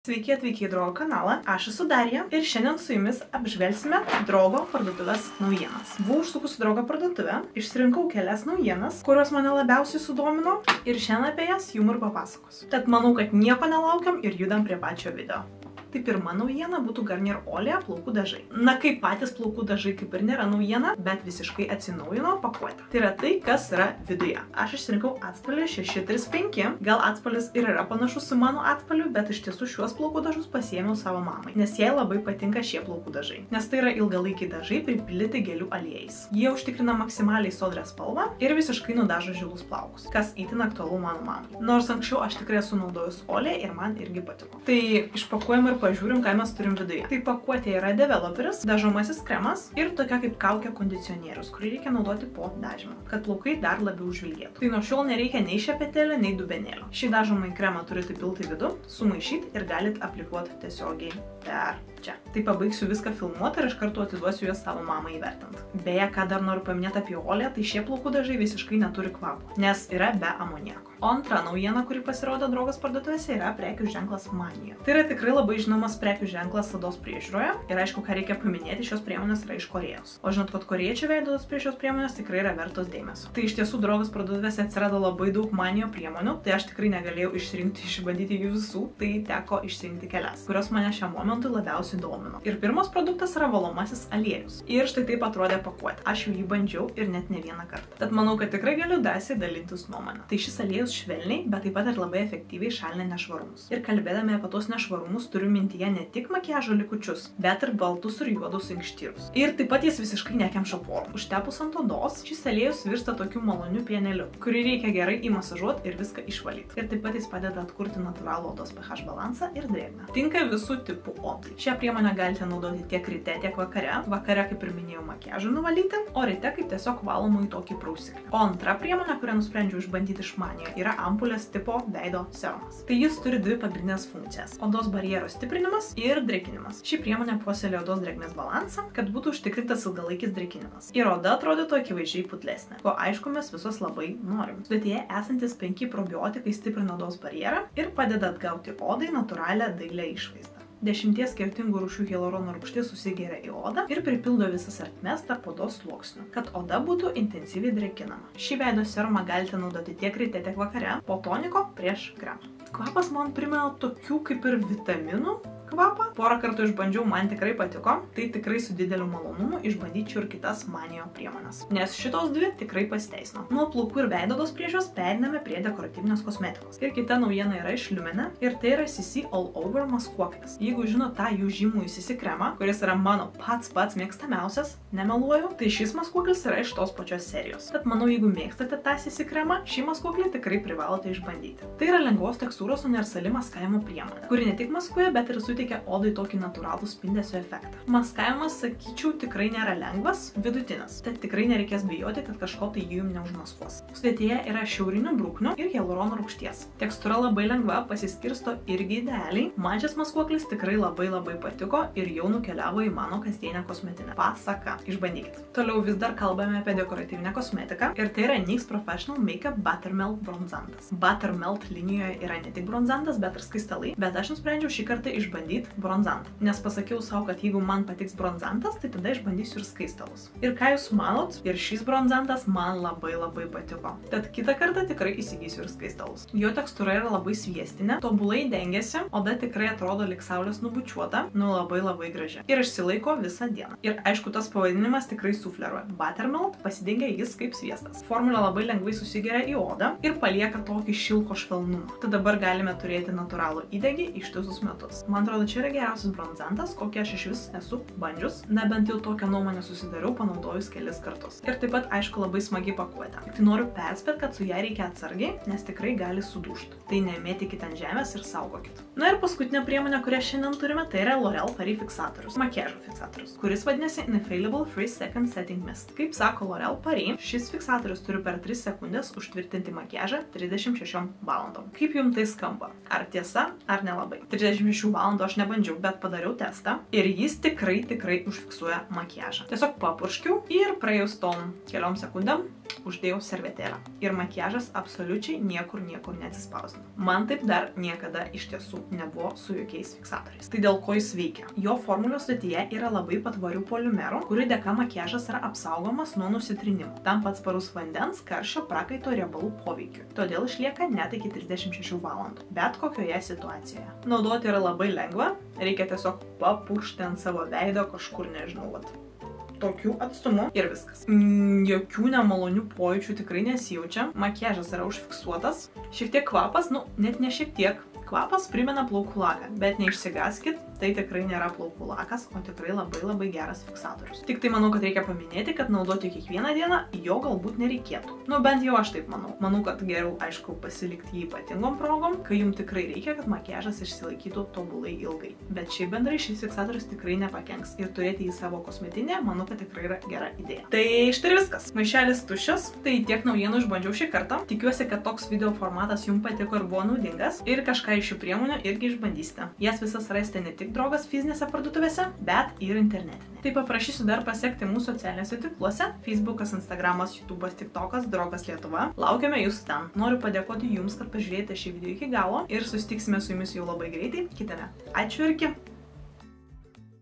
Sveiki atvykę į Drogo kanalą, aš esu Darija ir šiandien su jumis apžvelgsime Drogo parduotuvės naujienas. Buvau užsukus į Drogo parduotuvę, išsirinkau kelias naujienas, kurios mane labiausiai sudomino ir šiandien apie jas jums ir papasakosiu. Tad manau, kad nieko nelaukiam ir judam prie pačio video. Tai pirma naujiena būtų Garnier Olea plaukų dažai. Na, kaip patys plaukų dažai kaip ir nėra naujiena, bet visiškai atsinaujino pakuotę. Tai yra tai, kas yra viduje. Aš išsirinkau atspalvį 635. Gal atspalvis ir yra panašus su mano atspalviu, bet iš tiesų šiuos plaukų dažus pasiėmiau savo mamai, nes jai labai patinka šie plaukų dažai. Nes tai yra ilgalaikiai dažai pripildyti gėlių aliejais. Jie užtikrina maksimaliai sodrią spalvą ir visiškai nudažo žilus plaukus, kas itin aktualu mano mamai. Nors anksčiau aš tikrai esu naudojus Olea ir man irgi patiko. Tai išpakuojam ir pažiūrim, ką mes turim viduje. Tai pakuotė yra developeris, dažomasis kremas ir tokia kaip kaukė kondicionierius, kurį reikia naudoti po dažymo, kad plaukai dar labiau užvilgėtų. Tai nuo šiol nereikia nei šepetėlio, nei dubenėlio. Šį dažomąjį kremą turite pilti į vidų, sumaišyti ir galit aplikuoti tiesiogiai per čia. Tai pabaigsiu viską filmuoti ir iš karto atiduosiu juos savo mamai įvertinti. Beje, ką dar noriu paminėti apie Olea, tai šie plaukų dažai visiškai neturi kvapo, nes yra be amoniako. O antra naujiena, kuri pasirodė Drogos parduotuvėse, yra prekių ženklas Manija. Tai yra tikrai labai žinomas prekių ženklas odos priežiūroje ir aišku, ką reikia paminėti, šios priemonės yra iš Korėjos. O žinot, kad korėjiečių veidos prie šios priemonės tikrai yra vertos dėmesio. Tai iš tiesų Drogos parduotuvėse atsirado labai daug Manijo priemonių, tai aš tikrai negalėjau išbandyti jų visų, tai teko išsirinkti kelias, kurios mane šiam momentui labiausiai domino. Ir pirmas produktas yra valomasis aliejus. Ir štai taip atrodė pakuotė. Aš jau jį bandžiau ir net ne vieną kartą. Tad manau, kad tikrai galiu drąsiai dalintis nuomonę. Tai šis aliejus švelniai, bet taip pat ir labai efektyviai šalina nešvarumus. Ir kalbėdami apie tos nešvarumus turiu mintyje ne tik makiažo likučius, bet ir baltus ir juodus inkštyrus. Ir taip pat jis visiškai nekemša porų. Užtepus ant odos, šis aliejus virsta tokiu maloniu pieneliu, kurį reikia gerai įmasažuoti ir viską išvalyti. Ir taip pat jis padeda atkurti natūralų odos pH balansą ir drėgmę. Tinka visų tipų odai. Šią priemonę galite naudoti tiek ryte, tiek vakare. Vakare, kaip ir minėjau, makiažą nuvalyti, o ryte kaip tiesiog valomų į tokį prausiklį. O antra priemonė, kurią nusprendžiau išbandyti iš Manijo, yra ampulės tipo veido serumas. Tai jis turi dvi pagrindinės funkcijas – odos barjero stiprinimas ir drėkinimas. Ši priemonė puoselėja odos drėgmės balansą, kad būtų užtikrintas ilgalaikis drėkinimas. Ir oda atrodytų akivaizdžiai putlesnė, ko aišku mes visos labai norim. Sudėtyje esantis 5 probiotikai stiprina odos barjerą ir padeda atgauti odai natūralią dailią išvaizdą. 10 skirtingų rūšių hialurono rūgštis susigeria į odą ir pripildo visas ertmes tarp odos sluoksnių, kad oda būtų intensyviai drėkinama. Šį veido serumą galite naudoti tiek ryte, tiek vakare, po toniko prieš kremą. Kvapas man primena tokių kaip ir vitaminų kvapą. Porą kartų išbandžiau, man tikrai patiko, tai tikrai su dideliu malonumu išbandyčiau ir kitas Manijo priemonės. Nes šitos dvi tikrai pasiteisino. Nuo plaukų ir veido odos priežiūros periname prie dekoratyvinės kosmetikos. Ir kita naujiena yra iš Lumene ir tai yra CC All Over maskuoklis. Jeigu žinot tą jų žymųjį CC kremą, kuris yra mano pats mėgstamiausias, nemeluoju, tai šis maskuoklis yra iš tos pačios serijos. Tad manau, jeigu mėgstate tą CC kremą, šį maskuoklį tikrai privalote išbandyti. Tai yra lengvos tekstūros universali maskavimo priemonė, kuri ne tik maskuoja, bet ir suteikia odai tokį natūralų spindesio efektą. Maskavimas, sakyčiau, tikrai nėra lengvas, vidutinis, tad tikrai nereikės bijoti, kad kažko tai jums neužmaskuos. Sudėtyje yra šiaurinių brūknių ir hialurono rūgšties. Tekstūra labai lengva, pasiskirsto irgi idealiai. Man šis maskuoklis tikrai labai patiko ir jau nukeliavo į mano kasdienę kosmetinę. Pasaka, išbandykit. Toliau vis dar kalbame apie dekoratyvinę kosmetiką ir tai yra NYX Professional Makeup Buttermelt bronzantas. Buttermelt linijoje yra ne tik bronzantas, bet ir skaistalai, bet aš nusprendžiau šį kartą išbandyti bronzantą. Nes pasakiau savo, kad jeigu man patiks bronzantas, tai tada išbandysiu ir skaistalus. Ir ką jūs manot? Ir šis bronzantas man labai patiko. Tad kitą kartą tikrai įsigysiu ir skaistalus. Jo tekstūra yra labai sviestinė, tobulai dengiasi, oda tikrai atrodo lyg saulės nubučiuota, labai graži. Ir išsilaiko visą dieną. Ir aišku, tas pavadinimas tikrai sufleruoja. Buttermelt pasidengia jis kaip sviestas. Formulė labai lengvai susigeria į odą ir palieka tokį šilko švelnumą. Tad dabar galime turėti natūralų įdegį ištisus metus. Man atrodo, čia yra geriausias bronzantas, kokį aš iš vis esu bandžius. Na, bent jau tokią nuomonę susidariau panaudojus kelis kartus. Ir taip pat, aišku, labai smagiai pakuotė. Tik tai noriu perspėti, kad su ją reikia atsargiai, nes tikrai gali sudūžti. Tai nemėtykite ant žemės ir saugokit. Na ir paskutinė priemonė, kurią šiandien turime, tai yra L'Oreal Paris fiksatorius, makiažo fiksatorius, kuris vadinasi Infallible 3 Second Setting Mist. Kaip sako L'Oreal Paris, šis fiksatorius turi per 3 sekundės užtvirtinti makiažą 36 valandom. Kaip jums tai skamba? Ar tiesa, ar nelabai? 36 valandų aš nebandžiau, bet padariau testą ir jis tikrai užfiksuoja makiažą. Tiesiog papurškiau ir praėjus tom keliom sekundėm uždėjau servetėlę. Ir makiažas absoliučiai niekur neatsispausdino. Man taip dar niekada iš tiesų nebuvo su jokiais fiksatoriais. Tai dėl ko jis veikia? Jo formulės sudėtyje yra labai patvarių polimerų, kurių dėka makiažas yra apsaugomas nuo nusitrinimo. Tam pats parus vandens, karščio, prakaito, riebalų poveikiu. Todėl išlieka net iki 36 valandų. Bet kokioje situacijoje. Naudoti yra labai lengva, reikia tiesiog papurkšti ant savo veido kažkur, nežinau, tokiu atstumu ir viskas. Jokių nemalonių pojūčių tikrai nesijaučia. Makiažas yra užfiksuotas. Šiek tiek kvapas, net ne šiek tiek. Kvapas primena plaukų laką, bet neišsigaskit, tai tikrai nėra plaukų lakas, o tikrai labai geras fiksatorius. Tik tai manau, kad reikia paminėti, kad naudoti kiekvieną dieną jo galbūt nereikėtų. Bent jau aš taip manau. Manau, kad geriau, aišku, pasilikti jį ypatingom progom, kai jums tikrai reikia, kad makiažas išsilaikytų tobulai ilgai. Bet šiaip bendrai šis fiksatorius tikrai nepakenks ir turėti jį savo kosmetinėje, manau, kad tikrai yra gera idėja. Tai štai ir viskas. Maišelis tuščias, tai tiek naujienų išbandžiau šį kartą. Tikiuosi, kad toks video formatas jums patiko ir buvo naudingas ir kažką iš šių priemonių irgi išbandysite. Jas visas rasite ne tik Drogas fizinėse parduotuvėse, bet ir internetinė. Tai paprašysiu dar pasiekti mūsų socialiniuose tinkluose – Facebookas, Instagramas, YouTube'as, TikTokas, Drogas Lietuva. Laukiame jūsų ten. Noriu padėkoti jums, kad pažiūrėjote šį video iki galo ir susitiksime su jumis jau labai greitai kitame. Ačiū ir iki!